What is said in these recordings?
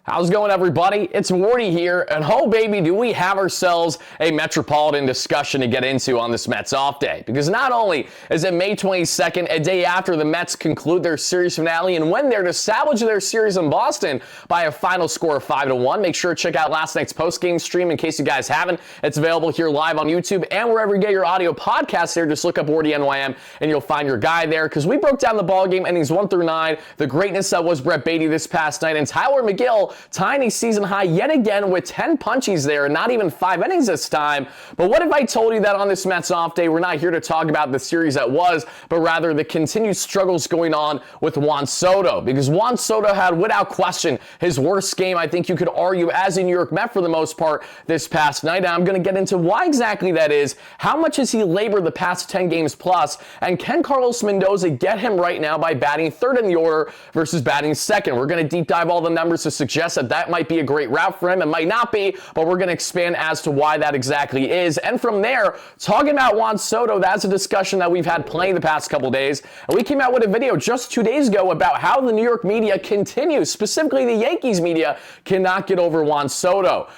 How's it going, everybody? It's Wardy here, and oh baby, do we have ourselves a Metropolitan discussion to get into on this Mets off day. Because not only is it May 22nd, a day after the Mets conclude their series finale and win there to salvage their series in Boston by a final score of 5-1. Make sure to check out last night's post-game stream in case you guys haven't. It's available here live on YouTube and wherever you get your audio podcasts there. Just look up WardyNYM and you'll find your guy there, because we broke down the ballgame innings 1 through 9, the greatness that was Brett Beatty this past night, and Tyler McGill tying a season high yet again with 10 punchies there, and not even 5 innings this time. But what if I told you that on this Mets off day, we're not here to talk about the series that was, but rather the continued struggles going on with Juan Soto? Because Juan Soto had, without question, his worst game, I think you could argue, as a New York Met for the most part this past night. And I'm going to get into why exactly that is, how much has he labored the past 10 games plus, and can Carlos Mendoza get him right now by batting third in the order versus batting second? We're going to deep dive all the numbers to suggest that might be a great route for him. It might not be, but we're going to expand as to why that exactly is. And from there, talking about Juan Soto, that's a discussion that we've had plenty the past couple days. And we came out with a video just 2 days ago about how the New York media continues, specifically the Yankees media, cannot get over Juan Soto.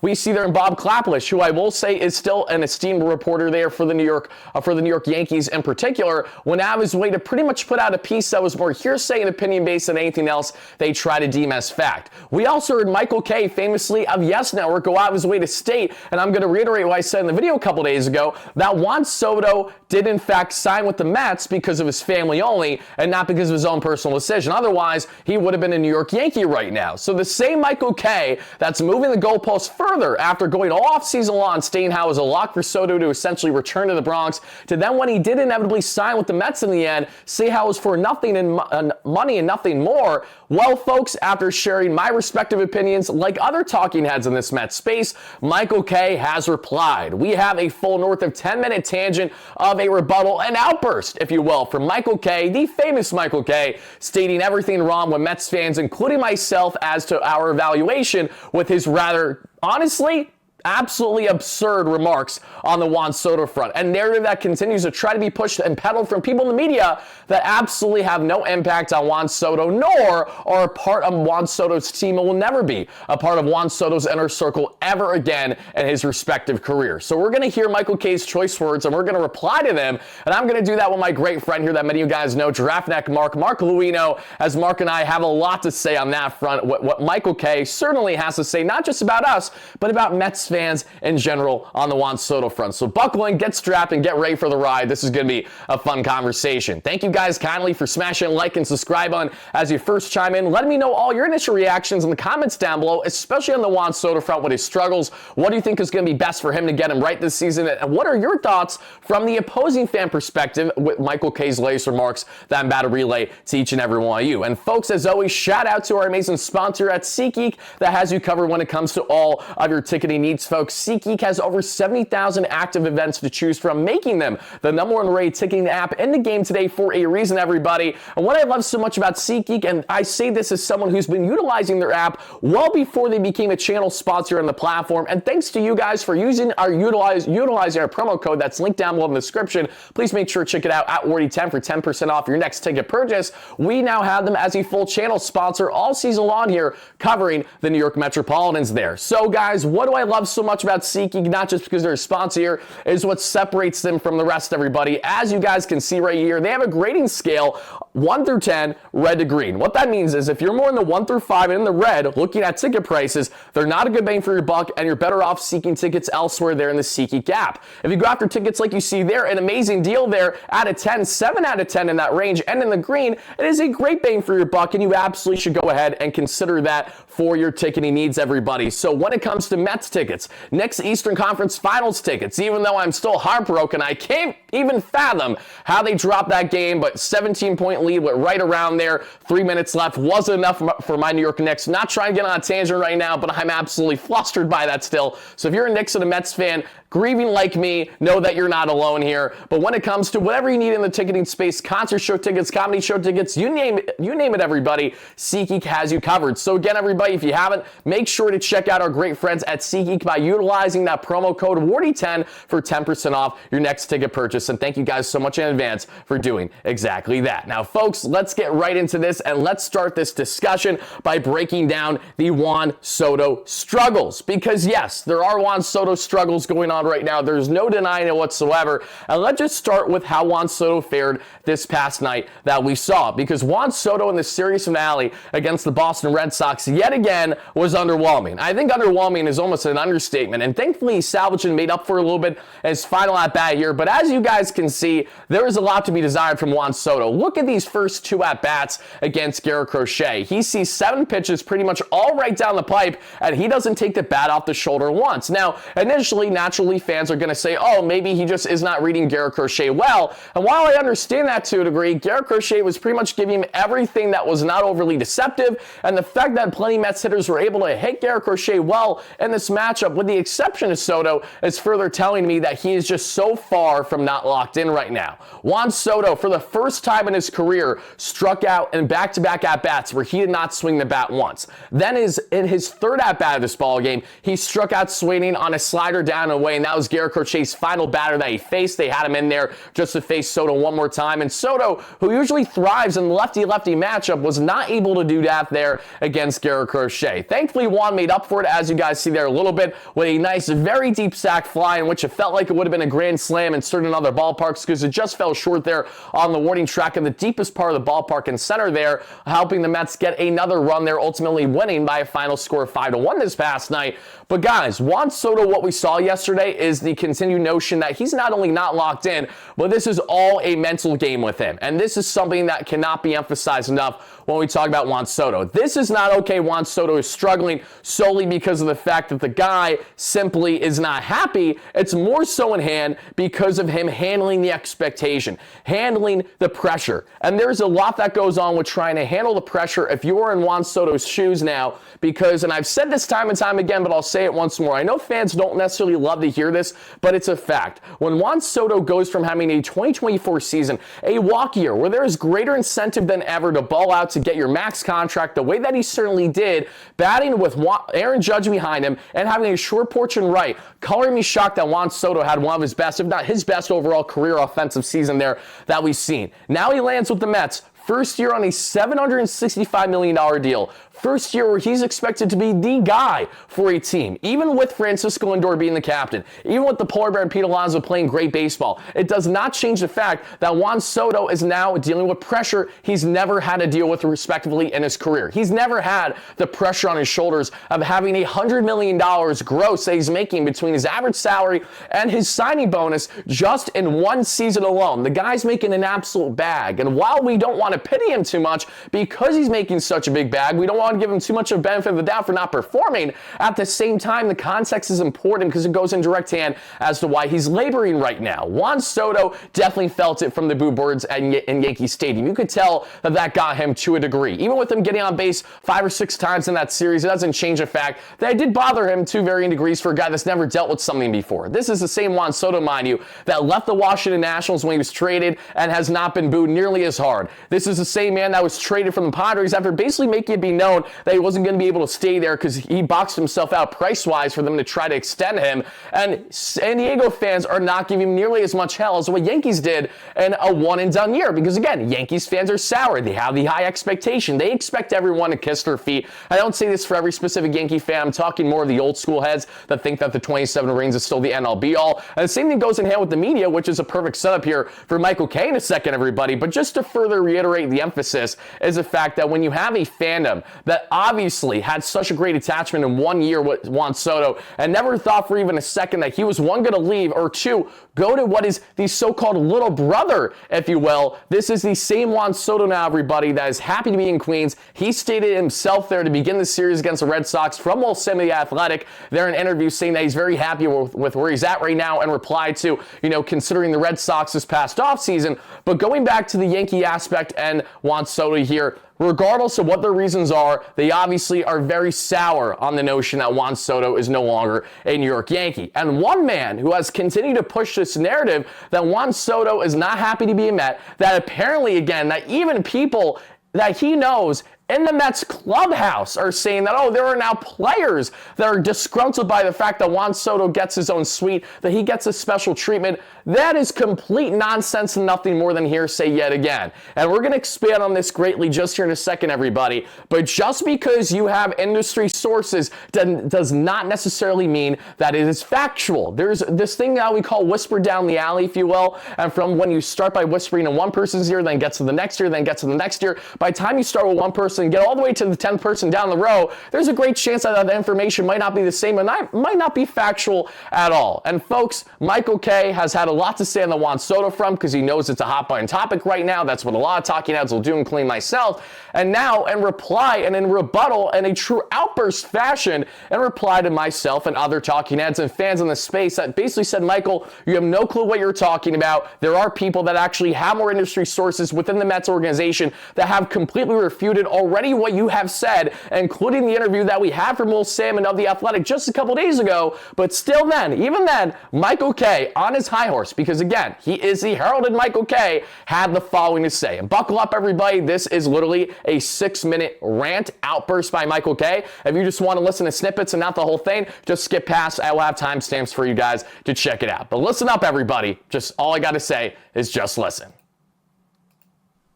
We see there in Bob Klapisch, who I will say is still an esteemed reporter there for the New York Yankees in particular, went out of his way to pretty much put out a piece that was more hearsay and opinion based than anything else they try to deem as fact. We also heard Michael Kay, famously of Yes Network, go out of his way to state, and I'm going to reiterate what I said in the video a couple days ago, that Juan Soto did in fact sign with the Mets because of his family only and not because of his own personal decision. Otherwise, he would have been a New York Yankee right now. So the same Michael Kay that's moving the goalposts further after going all off-season long, stating how it was a lock for Soto to essentially return to the Bronx, to then when he did inevitably sign with the Mets in the end, say how it was for nothing and money and nothing more. Well, folks, after sharing my respective opinions, like other talking heads in this Mets space, Michael Kay has replied. We have a full north of 10-minute tangent of a rebuttal, an outburst, if you will, from Michael Kay, the famous Michael Kay, stating everything wrong with Mets fans, including myself, as to our evaluation with his rather, honestly, absolutely absurd remarks on the Juan Soto front. A narrative that continues to try to be pushed and peddled from people in the media that absolutely have no impact on Juan Soto, nor are a part of Juan Soto's team and will never be a part of Juan Soto's inner circle ever again in his respective career. So we're going to hear Michael Kay's choice words, and we're going to reply to them. And I'm going to do that with my great friend here that many of you guys know, GiraffeNeckMarc, Mark Luino, as Mark and I have a lot to say on that front. What Michael Kay certainly has to say, not just about us, but about Mets fans in general on the Juan Soto front. So buckle in, get strapped, and get ready for the ride. This is going to be a fun conversation. Thank you guys kindly for smashing a like and subscribe on as you first chime in. Let me know all your initial reactions in the comments down below, especially on the Juan Soto front with his struggles. What do you think is going to be best for him to get him right this season? And what are your thoughts from the opposing fan perspective with Michael Kay's latest remarks that I'm about to relay to each and every one of you? And folks, as always, shout out to our amazing sponsor at SeatGeek that has you covered when it comes to all of your ticketing needs, folks. SeatGeek has over 70,000 active events to choose from, making them the #1 rated ticketing app in the game today for a reason, everybody. And what I love so much about SeatGeek, and I say this as someone who's been utilizing their app well before they became a channel sponsor on the platform, and thanks to you guys for utilizing our promo code that's linked down below in the description. Please make sure to check it out at Wardy10 for 10% off your next ticket purchase. We now have them as a full channel sponsor all season long here, covering the New York Metropolitans there. So guys, what do I love so much about SeatGeek? Not just because they're a sponsor here, is what separates them from the rest, everybody. As you guys can see right here, they have a grading scale 1 through 10, red to green. What that means is if you're more in the 1 through 5 and in the red, looking at ticket prices, they're not a good bang for your buck, and you're better off seeking tickets elsewhere there in the SeatGeek app. If you go after tickets like you see there, an amazing deal there, out of 10, 7 out of 10 in that range, and in the green, it is a great bang for your buck, and you absolutely should go ahead and consider that for your ticketing needs, everybody. So when it comes to Mets tickets, Knicks Eastern Conference Finals tickets, even though I'm still heartbroken, I can't even fathom how they dropped that game, but 17-point lead went right around there, 3 minutes left, wasn't enough for my New York Knicks. Not trying to get on a tangent right now, but I'm absolutely flustered by that still. So if you're a Knicks and a Mets fan, grieving like me, know that you're not alone here. But when it comes to whatever you need in the ticketing space, concert show tickets, comedy show tickets, you name it, everybody, SeatGeek has you covered. So again, everybody, if you haven't, make sure to check out our great friends at SeatGeek by utilizing that promo code WARDY10 for 10% off your next ticket purchase purchase, and thank you guys so much in advance for doing exactly that. Now, folks, let's get right into this, and let's start this discussion by breaking down the Juan Soto struggles, because yes, there are Juan Soto struggles going on right now. There's no denying it whatsoever. And let's just start with how Juan Soto fared this past night that we saw, because Juan Soto in the series finale against the Boston Red Sox yet again was underwhelming. I think underwhelming is almost an understatement, and thankfully he salvaged and made up for a little bit in his final at-bat here. But as you guys can see, there is a lot to be desired from Juan Soto. Look at these first two at-bats against Garrett Crochet. He sees 7 pitches pretty much all right down the pipe, and he doesn't take the bat off the shoulder once. Now, initially, naturally, fans are going to say, oh, maybe he just is not reading Garrett Crochet well. And while I understand that to a degree, Garrett Crochet was pretty much giving him everything that was not overly deceptive, and the fact that plenty Mets hitters were able to hit Garrett Crochet well in this matchup, with the exception of Soto, is further telling me that he is just so far from not locked in right now. Juan Soto, for the first time in his career, struck out in back-to-back at-bats where he did not swing the bat once. Then in his third at-bat of this ballgame, he struck out swinging on a slider down and away, and that was Garrett Crochet's final batter that he faced. They had him in there just to face Soto one more time, and Soto, who usually thrives in the lefty-lefty matchup, was not able to do that there against Garrett Crochet. Thankfully, Juan made up for it, as you guys see there a little bit, with a nice, very deep sac fly in which it felt like it would have been a grand slam in certain other ballparks, because it just fell short there on the warning track in the deepest part of the ballpark and center there, helping the Mets get another run there, ultimately winning by a final score of 5-1 this past night. But guys, Juan Soto, what we saw yesterday is the continued notion that he's not only not locked in, but this is all a mental game with him. And this is something that cannot be emphasized enough when we talk about Juan Soto. This is not okay. Juan Soto is struggling solely because of the fact that the guy simply is not happy. It's more so in hand because of him handling the expectation, handling the pressure. And there's a lot that goes on with trying to handle the pressure if you are in Juan Soto's shoes now, because, and I've said this time and time again, but I'll say it once more. I know fans don't necessarily love to hear this, but it's a fact. When Juan Soto goes from having a 2024 season, a walk year, where there is greater incentive than ever to ball out to get your max contract the way that he certainly did, batting with Aaron Judge behind him and having a short porch and right, coloring me shocked that Juan Soto had one of his best, if not his best overall career offensive season there that we've seen. Now he lands with the Mets. First year on a $765 million deal. First year where he's expected to be the guy for a team. Even with Francisco Lindor being the captain, even with the polar bear and Pete Alonso playing great baseball, it does not change the fact that Juan Soto is now dealing with pressure he's never had to deal with respectively in his career. He's never had the pressure on his shoulders of having $100 million gross that he's making between his average salary and his signing bonus just in one season alone. The guy's making an absolute bag. And while we don't want to pity him too much because he's making such a big bag, we don't want to give him too much of a benefit of the doubt for not performing. At the same time, the context is important because it goes in direct hand as to why he's laboring right now. Juan Soto definitely felt it from the Boo Birds in Yankee Stadium. You could tell that got him to a degree. Even with him getting on base 5 or 6 times in that series, it doesn't change the fact that it did bother him to varying degrees for a guy that's never dealt with something before. This is the same Juan Soto, mind you, that left the Washington Nationals when he was traded and has not been booed nearly as hard. This is the same man that was traded from the Padres after basically making it be known that he wasn't going to be able to stay there because he boxed himself out price-wise for them to try to extend him. And San Diego fans are not giving him nearly as much hell as what Yankees did in a one-and-done year. Because again, Yankees fans are sour. They have the high expectation. They expect everyone to kiss their feet. I don't say this for every specific Yankee fan. I'm talking more of the old school heads that think that the 27 rings is still the end-all be-all. And the same thing goes in hand with the media, which is a perfect setup here for Michael Kay in a second, everybody. But just to further reiterate the emphasis is the fact that when you have a fandom that obviously had such a great attachment in 1 year with Juan Soto and never thought for even a second that he was, one, going to leave, or two, go to what is the so-called little brother, if you will. This is the same Juan Soto now, everybody, that is happy to be in Queens. He stated himself there to begin the series against the Red Sox from Yosemite Athletic there in an interview, saying that he's very happy with where he's at right now and replied to, considering the Red Sox this past offseason. But going back to the Yankee aspect and Juan Soto here, regardless of what their reasons are, they obviously are very sour on the notion that Juan Soto is no longer a New York Yankee. And one man who has continued to push this narrative that Juan Soto is not happy to be a Met, that apparently, again, that even people that he knows in the Mets clubhouse are saying that, oh, there are now players that are disgruntled by the fact that Juan Soto gets his own suite, that he gets a special treatment. That is complete nonsense and nothing more than hearsay yet again. And we're going to expand on this greatly just here in a second, everybody. But just because you have industry sources does not necessarily mean that it is factual. There's this thing that we call whisper down the alley, if you will. And from when you start by whispering in one person's ear, then get to the next ear, then get to the next ear, by the time you start with one person and get all the way to the 10th person down the row, there's a great chance that the information might not be the same and might not be factual at all. And folks, Michael Kay has had a lot to say on the Juan Soto front because he knows it's a hot button topic right now. That's what a lot of talking heads will do, including myself. And now, in reply and in rebuttal in a true outburst fashion, in reply to myself and other talking heads and fans in the space that basically said, Michael, you have no clue what you're talking about. There are people that actually have more industry sources within the Mets organization that have completely refuted already what you have said, including the interview that we had from Will Salmon of The Athletic just a couple days ago. But still then, even then, Michael Kay on his high horse, because again, he is the heralded Michael Kay, had the following to say. And buckle up, everybody. This is literally a 6-minute rant outburst by Michael Kay. If you just want to listen to snippets and not the whole thing, just skip past. I will have timestamps for you guys to check it out. But listen up, everybody. Just all I got to say is just listen.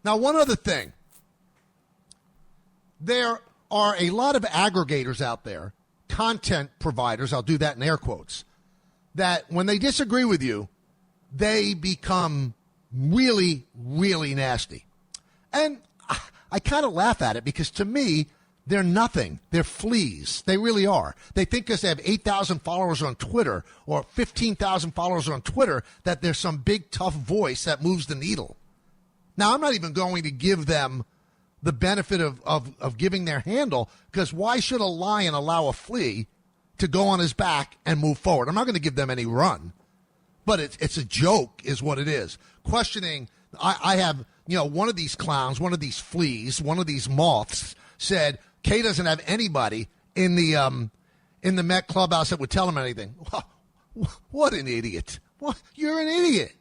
Now, one other thing. There are a lot of aggregators out there, content providers, I'll do that in air quotes, that when they disagree with you, they become really, really nasty. And I kind of laugh at it because to me, they're nothing. They're fleas. They really are. They think because they have 8,000 followers on Twitter or 15,000 followers on Twitter that there's some big, tough voice that moves the needle. Now, I'm not even going to give them the benefit of giving their handle, because why should a lion allow a flea to go on his back and move forward? I'm not going to give them any run, but it's a joke is what it is. Questioning, I have, one of these clowns, one of these fleas, one of these moths said, Kay doesn't have anybody in the Met clubhouse that would tell him anything. What an idiot. What? You're an idiot.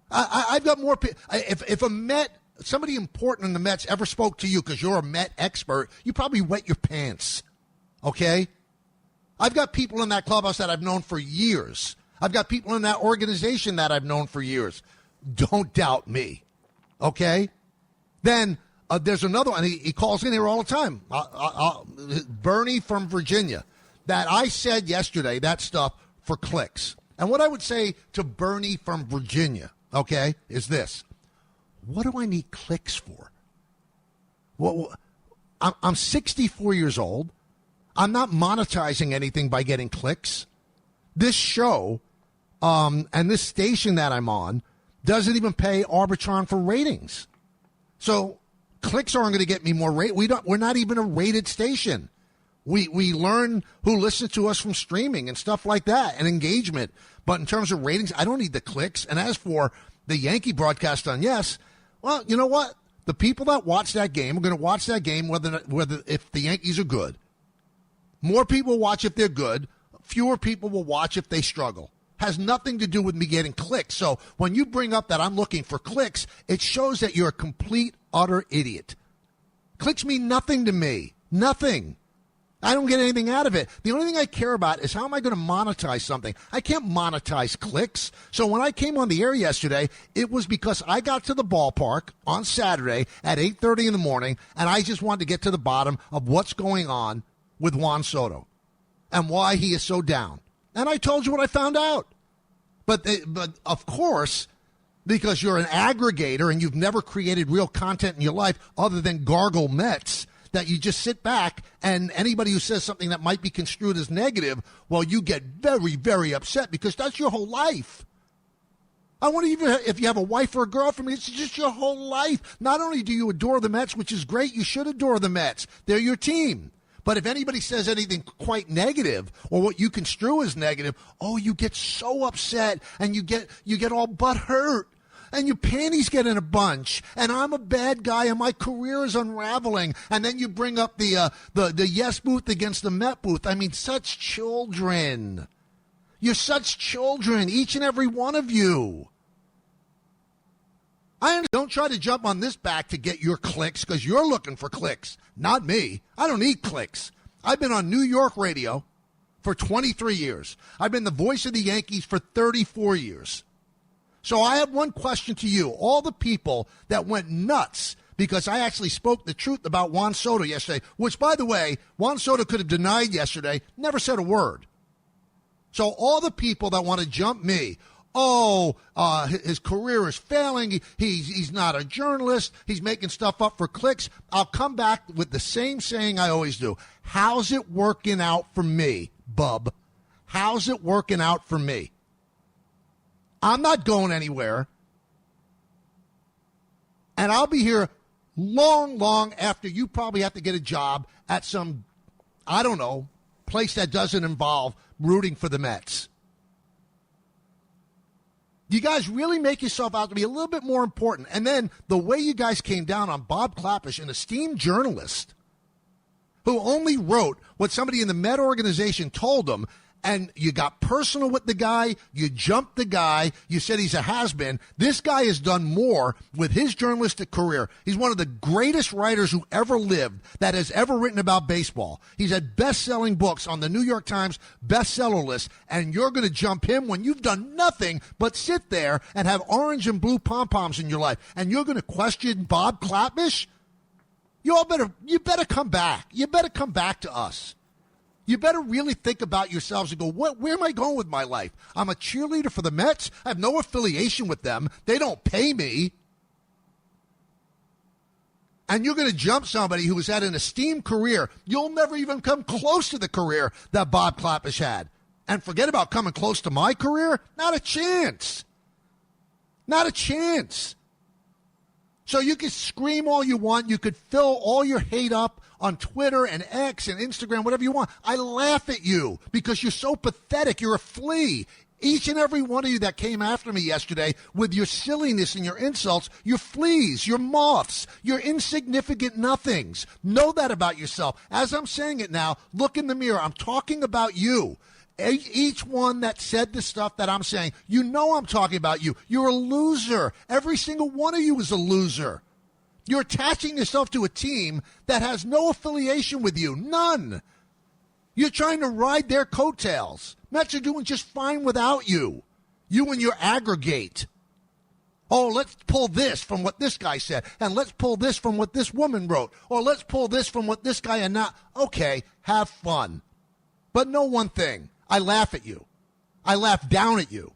I've got more people. If a Met, somebody important in the Mets ever spoke to you because you're a Met expert, you probably wet your pants, okay? I've got people in that clubhouse that I've known for years. I've got people in that organization that I've known for years. Don't doubt me, okay? Then there's another one. He calls in here all the time. Bernie from Virginia. That I said yesterday, that stuff for clicks. And what I would say to Bernie from Virginia, okay, is this. What do I need clicks for? Well, I'm 64 years old. I'm not monetizing anything by getting clicks. This show and this station that I'm on doesn't even pay Arbitron for ratings. So clicks aren't going to get me more rate. We're not even a rated station. We learn who listens to us from streaming and stuff like that and engagement. But in terms of ratings, I don't need the clicks. And as for the Yankee broadcast on Yes, well, you know what? The people that watch that game are going to watch that game whether if the Yankees are good. More people watch if they're good. Fewer people will watch if they struggle. Has nothing to do with me getting clicks. So when you bring up that I'm looking for clicks, it shows that you're a complete, utter idiot. Clicks mean nothing to me. Nothing. I don't get anything out of it. The only thing I care about is how am I going to monetize something. I can't monetize clicks. So when I came on the air yesterday, it was because I got to the ballpark on Saturday at 8:30 in the morning, and I just wanted to get to the bottom of what's going on with Juan Soto and why he is so down. And I told you what I found out. But of course, because you're an aggregator and you've never created real content in your life other than gargle Mets, that you just sit back and anybody who says something that might be construed as negative, well, you get very, very upset because that's your whole life. I wonder even if you have a wife or a girlfriend, it's just your whole life. Not only do you adore the Mets, which is great, you should adore the Mets. They're your team. But if anybody says anything quite negative or what you construe as negative, oh, you get so upset and you get all butthurt. And your panties get in a bunch, and I'm a bad guy, and my career is unraveling. And then you bring up the Yes booth against the Met booth. I mean, such children. You're such children, each and every one of you. Don't try to jump on this back to get your clicks because you're looking for clicks, not me. I don't need clicks. I've been on New York radio for 23 years. I've been the voice of the Yankees for 34 years. So I have one question to you. All the people that went nuts because I actually spoke the truth about Juan Soto yesterday, which, by the way, Juan Soto could have denied yesterday, never said a word. So all the people that want to jump me, his career is failing, he's not a journalist, he's making stuff up for clicks, I'll come back with the same saying I always do. How's it working out for me, bub? How's it working out for me? I'm not going anywhere. And I'll be here long after you probably have to get a job at some, I don't know, place that doesn't involve rooting for the Mets. You guys really make yourself out to be a little bit more important. And then the way you guys came down on Bob Klapisch, an esteemed journalist who only wrote what somebody in the Met organization told him, and you got personal with the guy, you jumped the guy, you said he's a has-been. This guy has done more with his journalistic career. He's one of the greatest writers who ever lived that has ever written about baseball. He's had best-selling books on the New York Times bestseller list, and you're going to jump him when you've done nothing but sit there and have orange and blue pom-poms in your life, and you're going to question Bob Klapisch? You better come back. You better come back to us. You better really think about yourselves and go, where am I going with my life? I'm a cheerleader for the Mets. I have no affiliation with them. They don't pay me. And you're going to jump somebody who has had an esteemed career. You'll never even come close to the career that Bob Klapisch had. And forget about coming close to my career. Not a chance. Not a chance. So you can scream all you want. You could fill all your hate up on Twitter and X and Instagram, whatever you want. I laugh at you because you're so pathetic. You're a flea. Each and every one of you that came after me yesterday with your silliness and your insults, you're fleas, you're moths, you're insignificant nothings. Know that about yourself. As I'm saying it now, look in the mirror. I'm talking about you. Each one that said the stuff that I'm saying, you know I'm talking about you. You're a loser. Every single one of you is a loser. You're attaching yourself to a team that has no affiliation with you. None. You're trying to ride their coattails. Mets are doing just fine without you. You and your aggregate. Oh, let's pull this from what this guy said, and let's pull this from what this woman wrote, or let's pull this from what this guy and not. Okay, have fun. But know one thing. I laugh at you. I laugh down at you.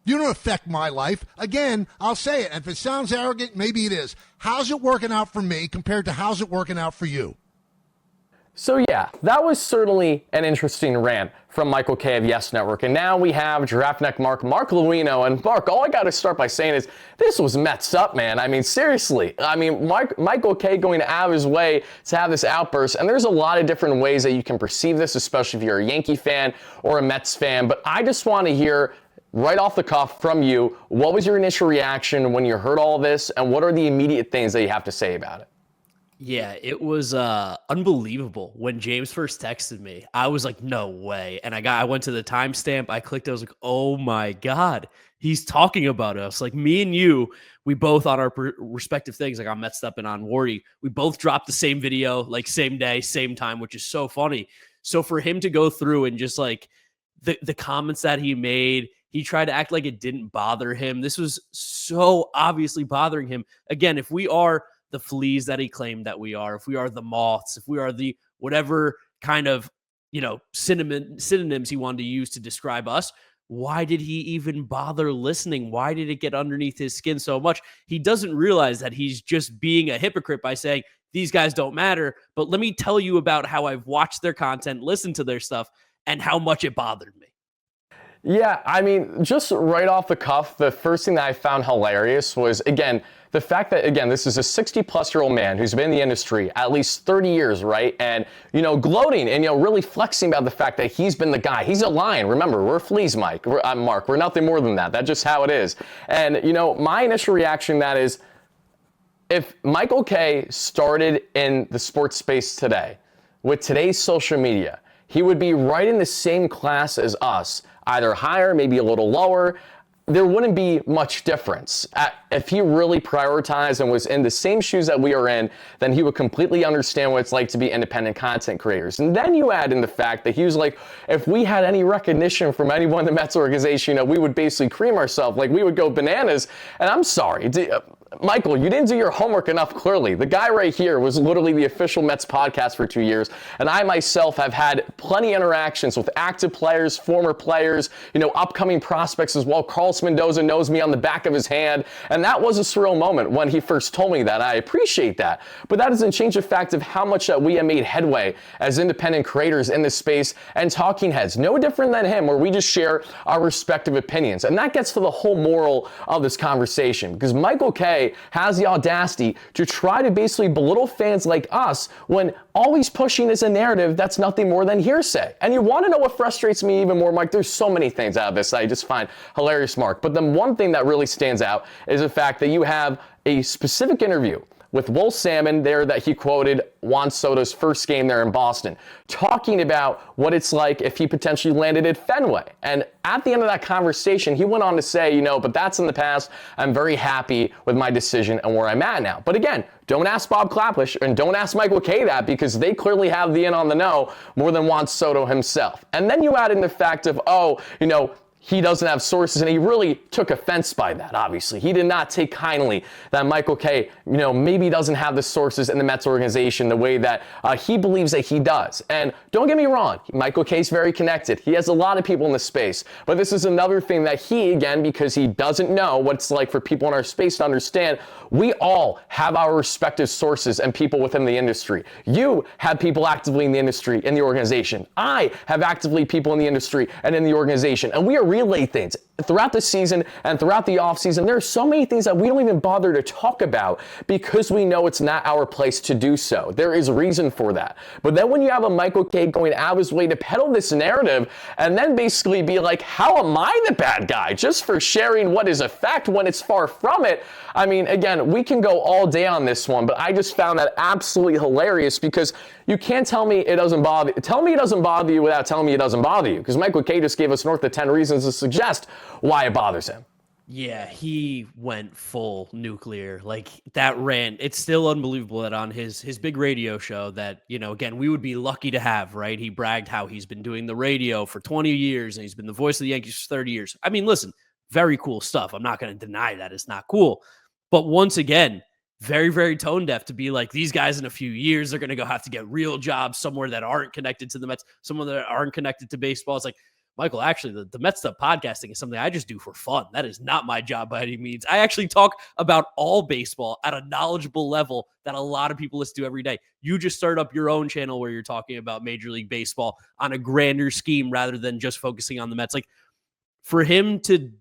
You don't affect my life. Again, I'll say it. And if it sounds arrogant, maybe it is. How's it working out for me compared to how's it working out for you? So yeah, that was certainly an interesting rant from Michael K of Yes Network. And now we have GiraffeNeckMarc, Mark Luino. And Mark, all I got to start by saying is this was messed up, man. I mean, seriously. I mean, Michael K going out of his way to have this outburst. And there's a lot of different ways that you can perceive this, especially if you're a Yankee fan or a Mets fan. But I just want to hear right off the cuff from you, what was your initial reaction when you heard all this? And what are the immediate things that you have to say about it? Yeah, it was unbelievable. When James first texted me, I was like, no way. And I went to the timestamp, I clicked, I was like, oh my God, he's talking about us. Like me and you, we both on our respective things, like on Mets Up and on Wardy, we both dropped the same video, like same day, same time, which is so funny. So for him to go through and just like the comments that he made, he tried to act like it didn't bother him. This was so obviously bothering him. Again, if we are the fleas that he claimed that we are, if we are the moths, if we are the whatever kind of, synonyms he wanted to use to describe us, why did he even bother listening? Why did it get underneath his skin so much? He doesn't realize that he's just being a hypocrite by saying, these guys don't matter. But let me tell you about how I've watched their content, listened to their stuff, and how much it bothered me. Yeah, I mean, just right off the cuff, the first thing that I found hilarious was, again, the fact that, again, this is a 60-plus-year-old man who's been in the industry at least 30 years, right? And, gloating and, really flexing about the fact that he's been the guy. He's a lion. Remember, we're fleas, Mark. We're nothing more than that. That's just how it is. And, my initial reaction that is, if Michael K started in the sports space today, with today's social media, he would be right in the same class as us, either higher, maybe a little lower. there wouldn't be much difference. If he really prioritized and was in the same shoes that we are in, then he would completely understand what it's like to be independent content creators. And then you add in the fact that he was like, if we had any recognition from anyone in the Mets organization, we would basically cream ourselves, like we would go bananas. And I'm sorry, Michael, you didn't do your homework enough, clearly. The guy right here was literally the official Mets podcast for 2 years, and I myself have had plenty of interactions with active players, former players, upcoming prospects as well. Carlos Mendoza knows me on the back of his hand, and that was a surreal moment when he first told me that. I appreciate that, but that doesn't change the fact of how much that we have made headway as independent creators in this space and talking heads. No different than him, where we just share our respective opinions, and that gets to the whole moral of this conversation, because Michael K has the audacity to try to basically belittle fans like us when all he's pushing is a narrative that's nothing more than hearsay. And you want to know what frustrates me even more, Mike? There's so many things out of this I just find hilarious, Mark. But the one thing that really stands out is the fact that you have a specific interview with Will Salmon there that he quoted Juan Soto's first game there in Boston, talking about what it's like if he potentially landed at Fenway. And at the end of that conversation, he went on to say, but that's in the past. I'm very happy with my decision and where I'm at now. But again, don't ask Bob Klapisch and don't ask Michael Kay that, because they clearly have the in on the know more than Juan Soto himself. And then you add in the fact of, he doesn't have sources, and he really took offense by that, obviously. He did not take kindly that Michael Kay, maybe doesn't have the sources in the Mets organization the way that he believes that he does. And don't get me wrong, Michael Kay's very connected. He has a lot of people in the space. But this is another thing that he, again, because he doesn't know what it's like for people in our space to understand, we all have our respective sources and people within the industry. You have people actively in the industry, in the organization. I have actively people in the industry and in the organization. And we are relay things throughout the season and throughout the offseason. There are so many things that we don't even bother to talk about because we know it's not our place to do so. There is reason for that. But then when you have a Michael Kay going out of his way to peddle this narrative and then basically be like, how am I the bad guy just for sharing what is a fact when it's far from it? I mean, again, we can go all day on this one, but I just found that absolutely hilarious, because you can't tell me it doesn't bother you. Tell me it doesn't bother you without telling me it doesn't bother you, because Michael Kay just gave us north of 10 reasons to suggest why it bothers him. Yeah, he went full nuclear. Like, that rant, it's still unbelievable that on his big radio show that, again, we would be lucky to have, right? He bragged how he's been doing the radio for 20 years and he's been the voice of the Yankees for 30 years. I mean, listen, very cool stuff. I'm not going to deny that it's not cool. But once again, very, very tone deaf to be like, these guys in a few years, they're going to go have to get real jobs somewhere that aren't connected to the Mets, somewhere that aren't connected to baseball. It's like, Michael, actually, the Mets stuff podcasting is something I just do for fun. That is not my job by any means. I actually talk about all baseball at a knowledgeable level that a lot of people listen to every day. You just start up your own channel where you're talking about Major League Baseball on a grander scheme rather than just focusing on the Mets. Like, for him to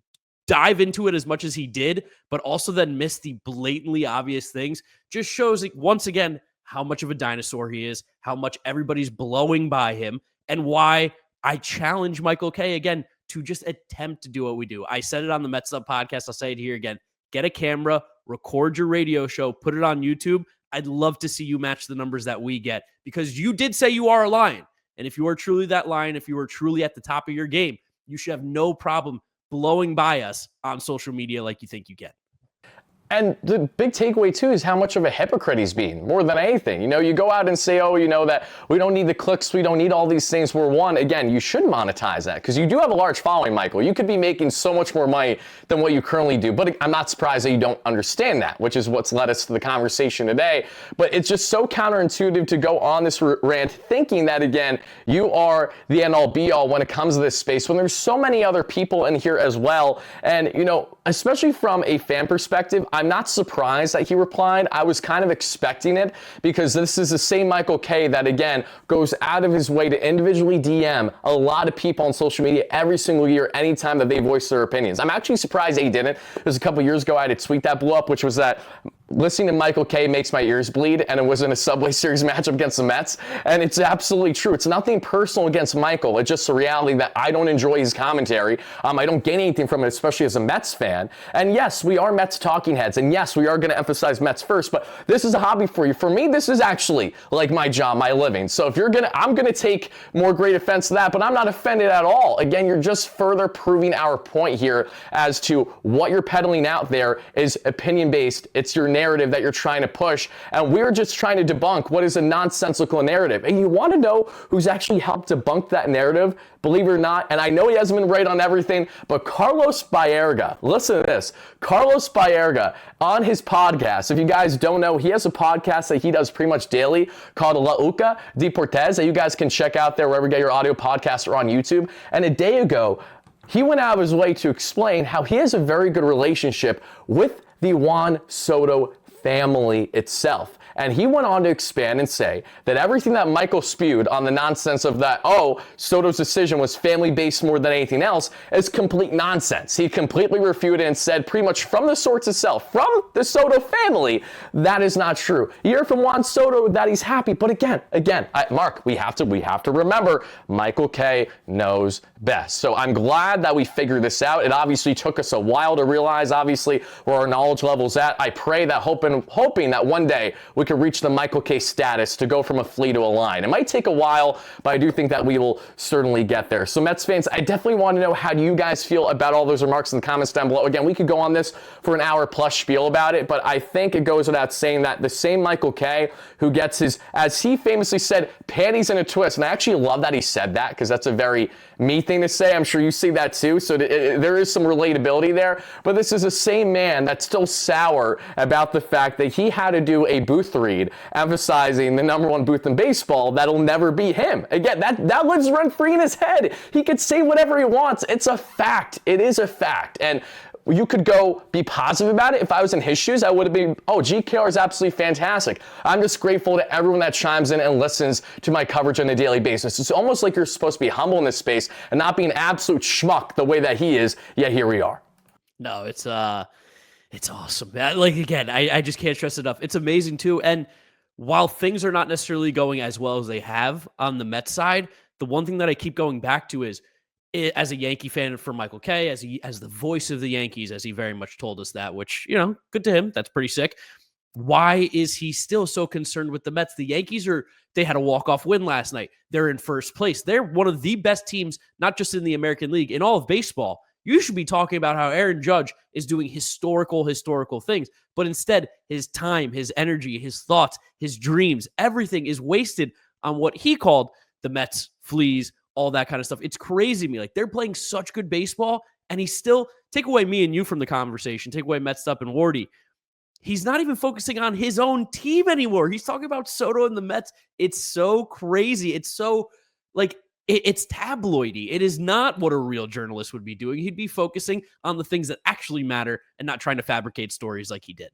dive into it as much as he did, but also then miss the blatantly obvious things, just shows, like, once again, how much of a dinosaur he is, how much everybody's blowing by him, and why I challenge Michael Kay again to just attempt to do what we do. I said it on the Mets Up podcast. I'll say it here again. Get a camera, record your radio show, put it on YouTube. I'd love to see you match the numbers that we get, because you did say you are a Lion. And if you are truly that Lion, if you are truly at the top of your game, you should have no problem blowing by us on social media like you think you can. And the big takeaway, too, is how much of a hypocrite he's being, more than anything. You go out and say, that we don't need the clicks, we don't need all these things. We're one. Again, you should monetize that, because you do have a large following, Michael. You could be making so much more money than what you currently do. But I'm not surprised that you don't understand that, which is what's led us to the conversation today. But it's just so counterintuitive to go on this rant thinking that, again, you are the end-all be-all when it comes to this space, when there's so many other people in here as well. And, especially from a fan perspective, I'm not surprised that he replied. I was kind of expecting it, because this is the same Michael Kay that, again, goes out of his way to individually DM a lot of people on social media every single year, anytime that they voice their opinions. I'm actually surprised that he didn't. It was a couple years ago, I had a tweet that blew up, which was that listening to Michael Kay makes my ears bleed, and it was in a Subway Series matchup against the Mets, and it's absolutely true. It's nothing personal against Michael. It's just a reality that I don't enjoy his commentary. I don't gain anything from it, especially as a Mets fan. And yes, we are Mets talking heads, and yes, we are going to emphasize Mets first, but this is a hobby for you. For me, this is actually like my job, my living. So if I'm going to take more great offense to that, but I'm not offended at all. Again, you're just further proving our point here as to what you're peddling out there is opinion-based. It's your narrative that you're trying to push, and we're just trying to debunk what is a nonsensical narrative. And you want to know who's actually helped debunk that narrative? Believe it or not, and I know he hasn't been right on everything, but Carlos Baerga, listen to this. Carlos Baerga on his podcast, if you guys don't know, he has a podcast that he does pretty much daily called La Uca Deportes that you guys can check out there wherever you get your audio podcasts or on YouTube. And a day ago, he went out of his way to explain how he has a very good relationship with the Juan Soto family itself. And he went on to expand and say that everything that Michael spewed on the nonsense of that, Soto's decision was family-based more than anything else, is complete nonsense. He completely refuted and said pretty much from the source itself, from the Soto family, that is not true. You hear from Juan Soto that he's happy, but again, Mark, we have to remember Michael Kay knows best. So I'm glad that we figured this out. It obviously took us a while to realize, obviously, where our knowledge level's at. I pray that hoping that one day we could reach the Michael Kay status to go from a flea to a line. It might take a while, but I do think that we will certainly get there. So Mets fans, I definitely want to know how do you guys feel about all those remarks in the comments down below. Again, we could go on this for an hour plus spiel about it, but I think it goes without saying that the same Michael Kay who gets his, as he famously said, panties in a twist, and I actually love that he said that because that's a very me thing to say. I'm sure you see that too, so there is some relatability there, but this is the same man that's still sour about the fact that he had to do a booth read emphasizing the number one booth in baseball that'll never be him. Again, that lives rent free in his head. He could say whatever he wants. It's a fact. It is a fact. And you could go be positive about it. If I was in his shoes, I would have been, GKR is absolutely fantastic. I'm just grateful to everyone that chimes in and listens to my coverage on a daily basis. It's almost like you're supposed to be humble in this space and not be an absolute schmuck the way that he is, yet here we are. No, it's awesome. Like, again, I just can't stress enough. It's amazing too. And while things are not necessarily going as well as they have on the Mets side, the one thing that I keep going back to is, as a Yankee fan for Michael Kay, as the voice of the Yankees, as he very much told us that, which, good to him. That's pretty sick. Why is he still so concerned with the Mets? The Yankees they had a walk-off win last night. They're in first place. They're one of the best teams, not just in the American League, in all of baseball. You should be talking about how Aaron Judge is doing historical things. But instead, his time, his energy, his thoughts, his dreams, everything is wasted on what he called the Mets, fleas, all that kind of stuff. It's crazy to me. Like, they're playing such good baseball, and he's still, take away me and you from the conversation, take away Mets up and Wardy. He's not even focusing on his own team anymore. He's talking about Soto and the Mets. It's so crazy. It's so, it's tabloidy. It is not what a real journalist would be doing. He'd be focusing on the things that actually matter and not trying to fabricate stories like he did.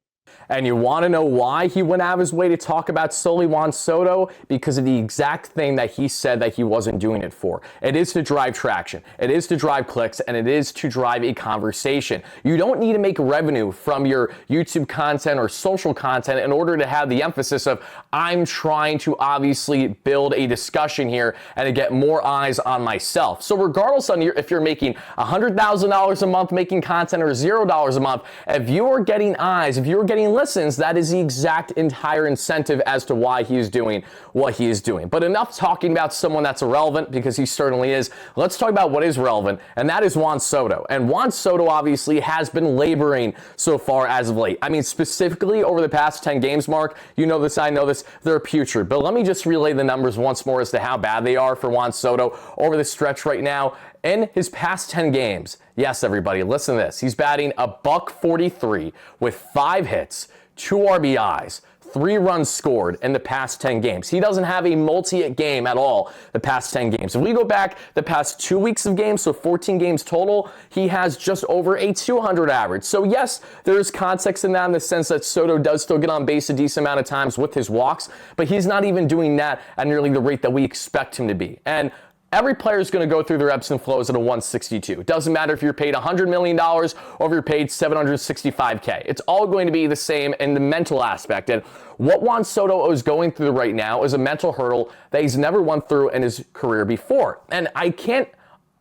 And you want to know why he went out of his way to talk about solely Juan Soto? Because of the exact thing that he said that he wasn't doing it for. It is to drive traction. It is to drive clicks, and it is to drive a conversation. You don't need to make revenue from your YouTube content or social content in order to have the emphasis of, I'm trying to obviously build a discussion here and to get more eyes on myself. So regardless on if you're making $100,000 a month making content or $0 a month, if you're getting eyes, if you're getting listens, that is the exact entire incentive as to why he is doing what he is doing. But enough talking about someone that's irrelevant, because he certainly is. Let's talk about what is relevant, and that is Juan Soto. And Juan Soto obviously has been laboring so far as of late. I mean, specifically over the past 10 games, Mark, you know this, I know this, they're putrid. But let me just relay the numbers once more as to how bad they are for Juan Soto over the stretch right now. In his past 10 games, yes, everybody, listen to this. He's batting $143 with 5 hits, 2 RBIs, 3 runs scored in the past 10 games. He doesn't have a multi-hit game at all the past 10 games. If we go back the past 2 weeks of games, so 14 games total, he has just over a 200 average. So yes, there is context in that in the sense that Soto does still get on base a decent amount of times with his walks, but he's not even doing that at nearly the rate that we expect him to be. And every player is going to go through their ebbs and flows at a 162. It doesn't matter if you're paid $100 million or if you're paid $765K. It's all going to be the same in the mental aspect. And what Juan Soto is going through right now is a mental hurdle that he's never went through in his career before. And I can't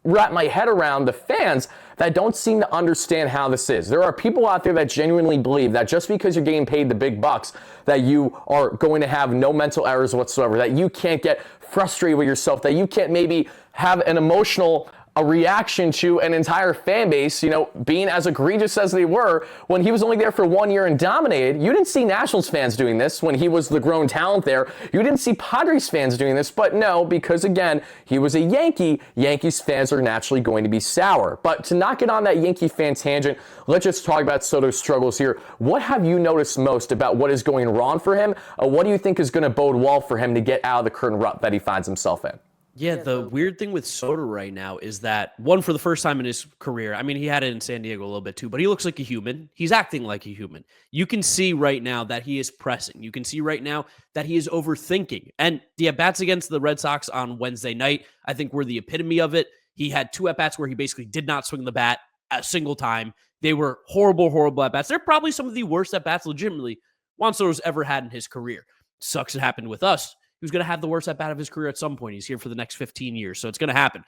wrap my head around the fans that don't seem to understand how this is. There are people out there that genuinely believe that just because you're getting paid the big bucks, that you are going to have no mental errors whatsoever, that you can't get frustrated with yourself, that you can't maybe have an emotional reaction to an entire fan base, being as egregious as they were when he was only there for 1 year and dominated. You didn't see Nationals fans doing this when he was the grown talent there. You didn't see Padres fans doing this, but no, because again, he was a Yankee. Yankees fans are naturally going to be sour. But to not get on that Yankee fan tangent, let's just talk about Soto's struggles here. What have you noticed most about what is going wrong for him? What do you think is going to bode well for him to get out of the current rut that he finds himself in? Yeah, the weird thing with Soto right now is that, one, for the first time in his career, I mean, he had it in San Diego a little bit too, but he looks like a human. He's acting like a human. You can see right now that he is pressing. You can see right now that he is overthinking. And the at-bats against the Red Sox on Wednesday night, I think, were the epitome of it. He had 2 at-bats where he basically did not swing the bat a single time. They were horrible, horrible at-bats. They're probably some of the worst at-bats, legitimately, Juan Soto's ever had in his career. Sucks it happened with us. He was going to have the worst at-bat of his career at some point. He's here for the next 15 years, so it's going to happen.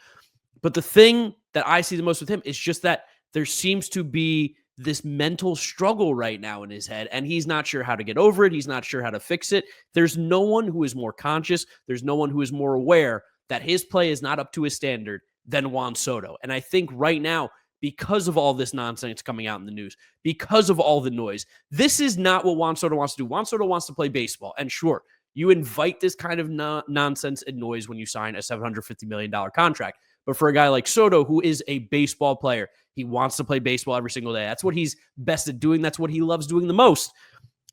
But the thing that I see the most with him is just that there seems to be this mental struggle right now in his head, and he's not sure how to get over it. He's not sure how to fix it. There's no one who is more conscious. There's no one who is more aware that his play is not up to his standard than Juan Soto. And I think right now, because of all this nonsense coming out in the news, because of all the noise, this is not what Juan Soto wants to do. Juan Soto wants to play baseball, and sure, you invite this kind of nonsense and noise when you sign a $750 million contract. But for a guy like Soto, who is a baseball player, he wants to play baseball every single day. That's what he's best at doing. That's what he loves doing the most.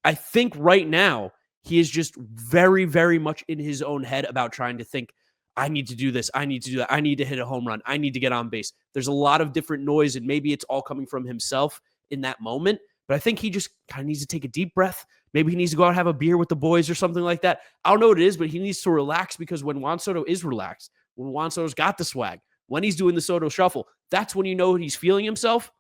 I think right now, he is just very, very much in his own head about trying to think, I need to do this. I need to do that. I need to hit a home run. I need to get on base. There's a lot of different noise, and maybe it's all coming from himself in that moment. But I think he just kind of needs to take a deep breath. Maybe he needs to go out and have a beer with the boys or something like that. I don't know what it is, but he needs to relax, because when Juan Soto is relaxed, when Juan Soto's got the swag, when he's doing the Soto shuffle, that's when you know he's feeling himself.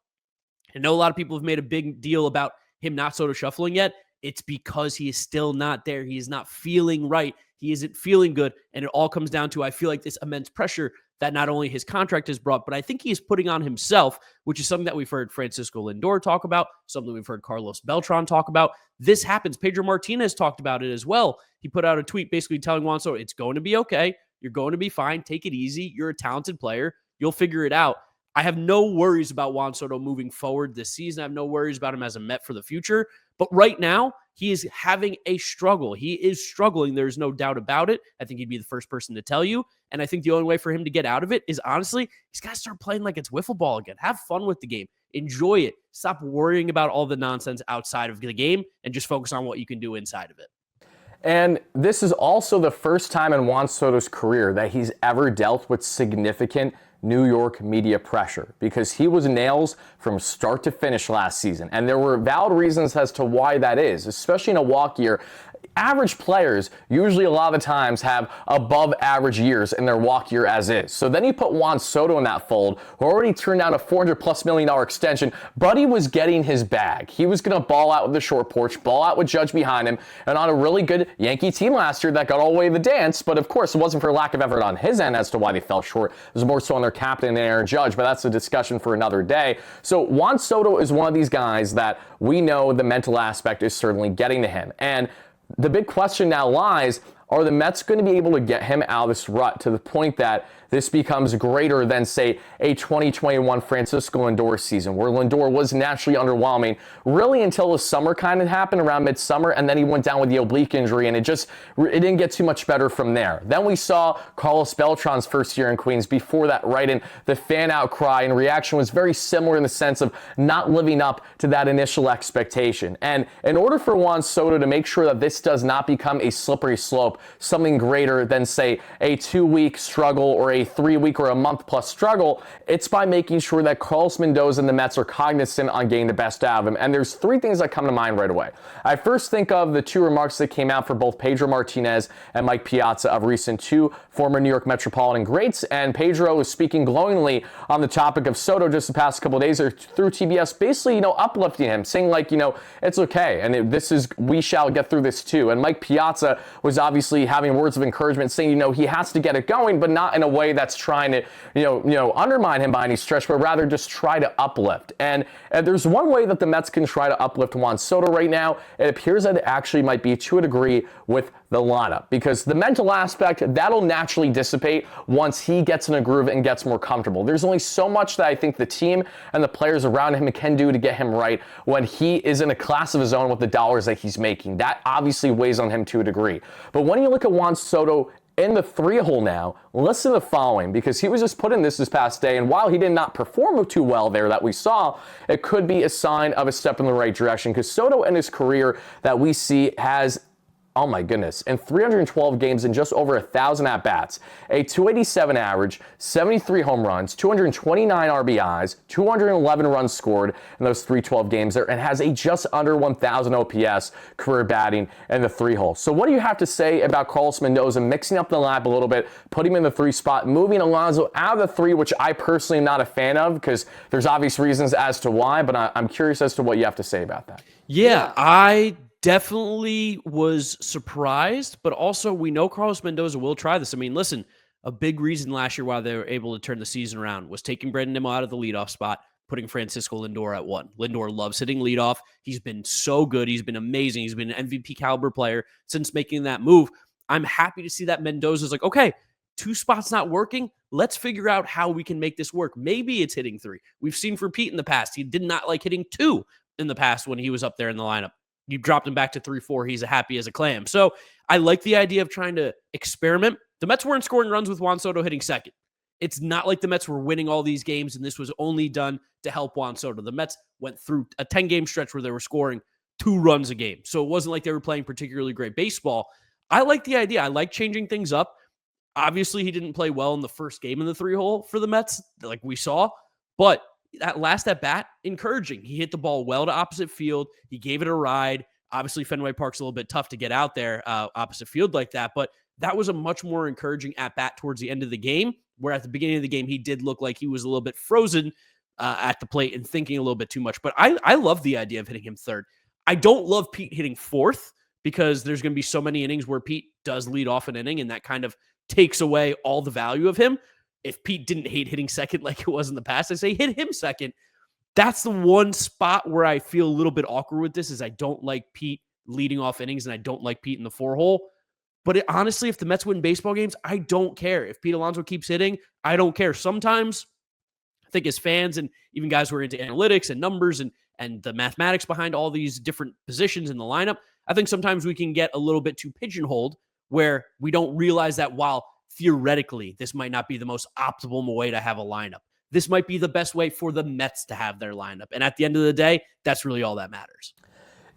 I know a lot of people have made a big deal about him not Soto shuffling yet. It's because he is still not there. He is not feeling right. He isn't feeling good. And it all comes down to, I feel like, this immense pressure that not only his contract has brought, but I think he is putting on himself, which is something that we've heard Francisco Lindor talk about, something we've heard Carlos Beltran talk about. This happens. Pedro Martinez talked about it as well. He put out a tweet basically telling Juan Soto, it's going to be okay. You're going to be fine. Take it easy. You're a talented player. You'll figure it out. I have no worries about Juan Soto moving forward this season. I have no worries about him as a Met for the future. But right now, he is having a struggle. He is struggling. There's no doubt about it. I think he'd be the first person to tell you. And I think the only way for him to get out of it is, honestly, he's got to start playing like it's wiffle ball again. Have fun with the game. Enjoy it. Stop worrying about all the nonsense outside of the game and just focus on what you can do inside of it. And this is also the first time in Juan Soto's career that he's ever dealt with significant New York media pressure, because he was nails from start to finish last season. And there were valid reasons as to why that is, especially in a walk year. Average players usually a lot of the times have above average years in their walk year as is. So then you put Juan Soto in that fold, who already turned down a $400+ million extension. Buddy was getting his bag. He was going to ball out with the short porch, ball out with Judge behind him, and on a really good Yankee team last year that got all the way to the dance. But of course, it wasn't for lack of effort on his end as to why they fell short. It was more so on their captain and Aaron Judge, but that's a discussion for another day. So Juan Soto is one of these guys that we know the mental aspect is certainly getting to him. And the big question now lies, are the Mets going to be able to get him out of this rut to the point that this becomes greater than, say, a 2021 Francisco Lindor season, where Lindor was naturally underwhelming really until the summer kind of happened around midsummer, and then he went down with the oblique injury, and it didn't get too much better from there. Then we saw Carlos Beltran's first year in Queens before that, right? And the fan outcry and reaction was very similar in the sense of not living up to that initial expectation. And in order for Juan Soto to make sure that this does not become a slippery slope something greater than, say, a 2-week struggle or a 3-week or a month plus struggle. It's by making sure that Carlos Mendoza and the Mets are cognizant on getting the best out of him. And there's 3 things that come to mind right away. I first think of the 2 remarks that came out for both Pedro Martinez and Mike Piazza of recent, 2 former New York Metropolitan greats. And Pedro was speaking glowingly on the topic of Soto just the past couple of days through TBS, basically, uplifting him, saying like, it's okay. And we shall get through this too. And Mike Piazza was obviously having words of encouragement, saying, he has to get it going, but not in a way that's trying to, undermine him by any stretch, but rather just try to uplift. And there's one way that the Mets can try to uplift Juan Soto right now. It appears that it actually might be to a degree with the lineup, because the mental aspect, that'll naturally dissipate once he gets in a groove and gets more comfortable. There's only so much that I think the team and the players around him can do to get him right when he is in a class of his own with the dollars that he's making. That obviously weighs on him to a degree. But when you look at Juan Soto in the 3-hole now, listen to the following, because he was just put in this past day, and while he did not perform too well there that we saw, it could be a sign of a step in the right direction, because Soto in his career that we see has, oh my goodness, in 312 games and just over 1,000 at-bats, a 287 average, 73 home runs, 229 RBIs, 211 runs scored in those 312 games there, and has a just under 1,000 OPS career batting in the 3-hole. So what do you have to say about Carlos Mendoza mixing up the lineup a little bit, putting him in the 3 spot, moving Alonso out of the 3, which I personally am not a fan of, because there's obvious reasons as to why, but I'm curious as to what you have to say about that. Yeah, I definitely was surprised, but also we know Carlos Mendoza will try this. I mean, listen, a big reason last year why they were able to turn the season around was taking Brandon Nimmo out of the leadoff spot, putting Francisco Lindor at 1. Lindor loves hitting leadoff. He's been so good. He's been amazing. He's been an MVP caliber player since making that move. I'm happy to see that Mendoza's like, okay, 2 spots not working. Let's figure out how we can make this work. Maybe it's hitting 3. We've seen for Pete in the past, he did not like hitting 2 in the past when he was up there in the lineup. You dropped him back to 3-4. He's happy as a clam. So I like the idea of trying to experiment. The Mets weren't scoring runs with Juan Soto hitting second. It's not like the Mets were winning all these games and this was only done to help Juan Soto. The Mets went through a 10-game stretch where they were scoring 2 runs a game. So it wasn't like they were playing particularly great baseball. I like the idea. I like changing things up. Obviously, he didn't play well in the first game in the 3-hole for the Mets, like we saw, but that last at bat, encouraging. He hit the ball well to opposite field. He gave it a ride. Obviously, Fenway Park's a little bit tough to get out there opposite field like that, but that was a much more encouraging at bat towards the end of the game, where at the beginning of the game, he did look like he was a little bit frozen at the plate and thinking a little bit too much. But I love the idea of hitting him 3rd. I don't love Pete hitting 4th because there's going to be so many innings where Pete does lead off an inning, and that kind of takes away all the value of him. If Pete didn't hate hitting 2nd like it was in the past, I say hit him 2nd. That's the one spot where I feel a little bit awkward with this, is I don't like Pete leading off innings, and I don't like Pete in the 4-hole. But honestly, if the Mets win baseball games, I don't care. If Pete Alonso keeps hitting, I don't care. Sometimes I think as fans and even guys who are into analytics and numbers and the mathematics behind all these different positions in the lineup, I think sometimes we can get a little bit too pigeonholed where we don't realize that while theoretically this might not be the most optimal way to have a lineup, this might be the best way for the Mets to have their lineup. And at the end of the day, that's really all that matters.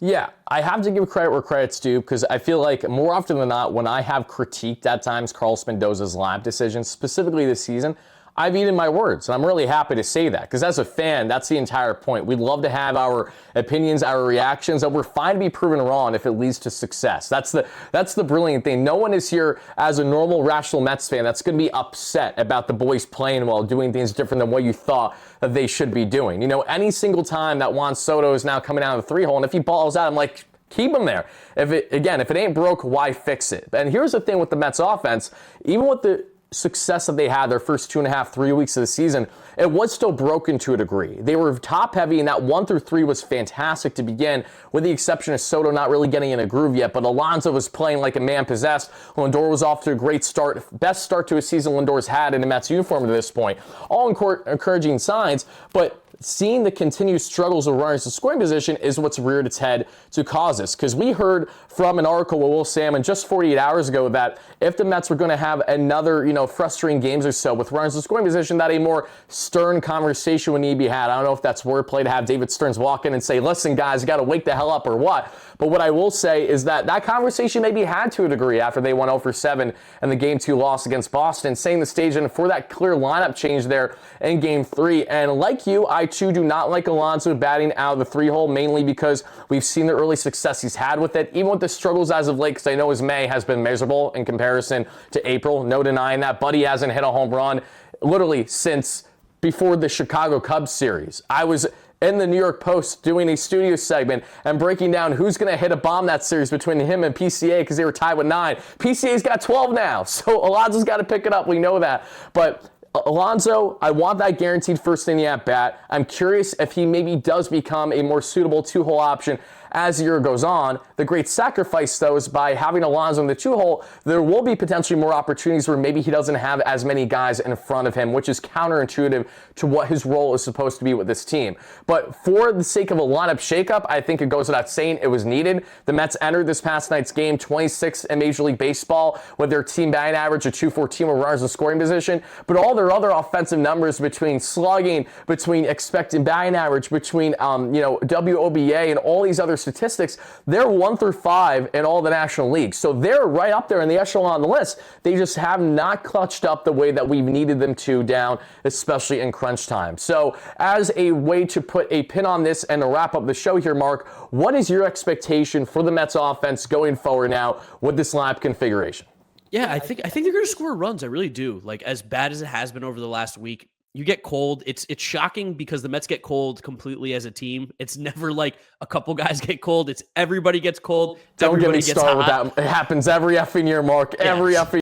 Yeah, I have to give credit where credit's due, because I feel like more often than not, when I have critiqued at times Carlos Mendoza's lineup decisions, specifically this season, I've eaten my words, and I'm really happy to say that, because as a fan, that's the entire point. We'd love to have our opinions, our reactions, and we're fine to be proven wrong if it leads to success. That's the brilliant thing. No one is here as a normal, rational Mets fan that's going to be upset about the boys playing well, doing things different than what you thought that they should be doing. Any single time that Juan Soto is now coming out of the 3-hole, and if he balls out, I'm like, keep him there. If it ain't broke, why fix it? And here's the thing with the Mets offense, even with the success that they had their first 2.5, 3 weeks of the season, it was still broken to a degree. They were top heavy, and that 1 through 3 was fantastic to begin, with the exception of Soto not really getting in a groove yet, but Alonso was playing like a man possessed. Lindor was off to a great start, best start to a season Lindor's had in a Mets uniform to this point. All encouraging signs, but seeing the continued struggles of runners in scoring position is what's reared its head to cause this. Because we heard from an article with Will Salmon just 48 hours ago that if the Mets were going to have another, frustrating games or so with runners in scoring position, that a more stern conversation would need to be had. I don't know if that's wordplay to have David Stearns walk in and say, listen, guys, you got to wake the hell up or what. But what I will say is that conversation maybe had to a degree after they went 0-for-7 in the Game 2 loss against Boston, setting the stage and for that clear lineup change there in Game 3. And like you, I too do not like Alonso batting out of the 3-hole, mainly because we've seen the early success he's had with it, even with the struggles as of late, because I know his May has been miserable in comparison to April. No denying that. Buddy hasn't hit a home run literally since before the Chicago Cubs series. I was in the New York Post doing a studio segment and breaking down who's going to hit a bomb that series between him and PCA because they were tied with 9. PCA's got 12 now, so Alonso's got to pick it up. We know that. But Alonso, I want that guaranteed first inning at bat. I'm curious if he maybe does become a more suitable 2-hole option as the year goes on. The great sacrifice, though, is by having Alonso in the 2-hole, there will be potentially more opportunities where maybe he doesn't have as many guys in front of him, which is counterintuitive to what his role is supposed to be with this team. But for the sake of a lineup shakeup, I think it goes without saying it was needed. The Mets entered this past night's game 26th in Major League Baseball with their team batting average of .214 with runners in scoring position, but all their other offensive numbers between slugging, between expected batting average, between WOBA and all these other statistics, they're 1-5 in all the National Leagues. So they're right up there in the echelon on the list. They just have not clutched up the way that we've needed them to down, especially in crunch time. So as a way to put a pin on this and to wrap up the show here, Mark, what is your expectation for the Mets offense going forward now with this lineup configuration? Yeah, I think they're going to score runs. I really do. Like, as bad as it has been over the last week, you get cold. It's shocking because the Mets get cold completely as a team. It's never like a couple guys get cold. It's everybody gets cold. Don't get me started with that. It happens every effing year, Mark. Every effing.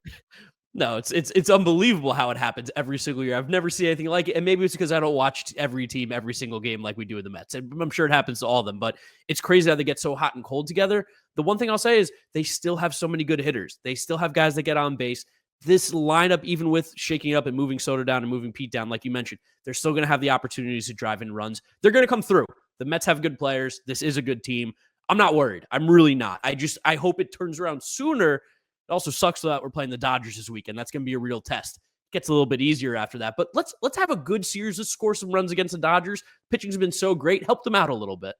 No, it's unbelievable how it happens every single year. I've never seen anything like it. And maybe it's because I don't watch every team, every single game like we do with the Mets. And I'm sure it happens to all of them, but it's crazy how they get so hot and cold together. The one thing I'll say is they still have so many good hitters. They still have guys that get on base. This lineup, even with shaking up and moving Soto down and moving Pete down, like you mentioned, they're still going to have the opportunities to drive in runs. They're going to come through. The Mets have good players. This is a good team. I'm not worried. I'm really not. I hope it turns around sooner. It also sucks that we're playing the Dodgers this weekend. That's going to be a real test. It gets a little bit easier after that. But let's have a good series. Let's score some runs against the Dodgers. Pitching's been so great. Help them out a little bit.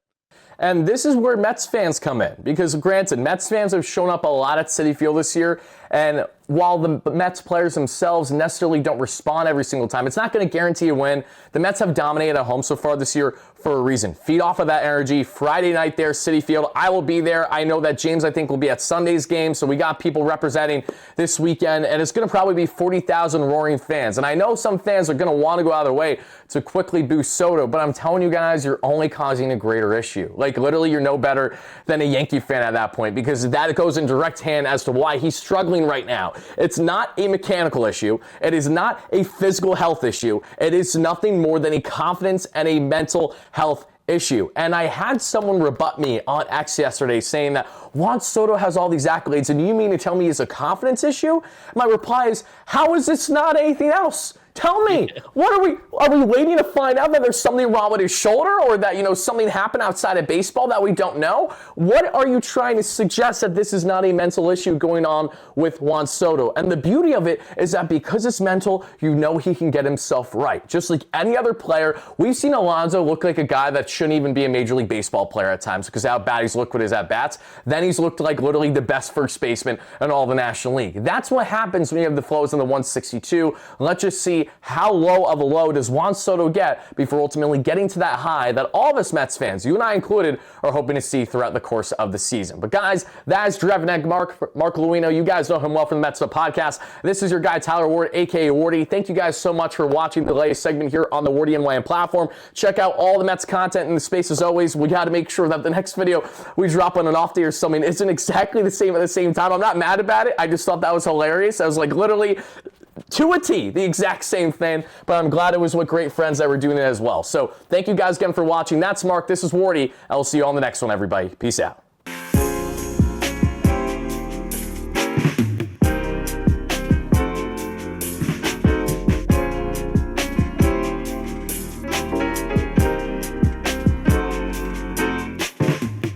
And this is where Mets fans come in, because granted, Mets fans have shown up a lot at Citi Field this year, and while the Mets players themselves necessarily don't respond every single time, it's not going to guarantee a win. The Mets have dominated at home so far this year for a reason. Feed off of that energy. Friday night there, Citi Field. I will be there. I know that James, I think, will be at Sunday's game, so we got people representing this weekend, and it's going to probably be 40,000 roaring fans. And I know some fans are going to want to go out of their way to quickly boost Soto, but I'm telling you guys, you're only causing a greater issue. Like, literally, you're no better than a Yankee fan at that point, because that goes in direct hand as to why he's struggling right now. It's not a mechanical issue. It is not a physical health issue. It is nothing more than a confidence and a mental health issue. And I had someone rebut me on X yesterday saying that Juan Soto has all these accolades, and you mean to tell me it's a confidence issue? My reply is, how is this not anything else? Tell me, are we waiting to find out that there's something wrong with his shoulder, or that, something happened outside of baseball that we don't know? What are you trying to suggest that this is not a mental issue going on with Juan Soto? And the beauty of it is that because it's mental, he can get himself right. Just like any other player, we've seen Alonso look like a guy that shouldn't even be a Major League Baseball player at times because how bad he's looked with his at-bats. Then he's looked like literally the best first baseman in all the National League. That's what happens when you have the flows in the 162. Let's just see how low of a low does Juan Soto get before ultimately getting to that high that all of us Mets fans, you and I included, are hoping to see throughout the course of the season. But guys, that is GiraffeNeckMarc, Mark Luino. You guys know him well from the Mets podcast. This is your guy, Tyler Ward, a.k.a. Wardy. Thank you guys so much for watching the latest segment here on the WardyNYM platform. Check out all the Mets content in the space as always. We got to make sure that the next video we drop on an off day or something isn't exactly the same at the same time. I'm not mad about it. I just thought that was hilarious. I was like, literally, to a T, the exact same thing, but I'm glad it was with great friends that were doing it as well. So thank you guys again for watching. That's Mark. This is Wardy. I will see you on the next one, everybody. Peace out.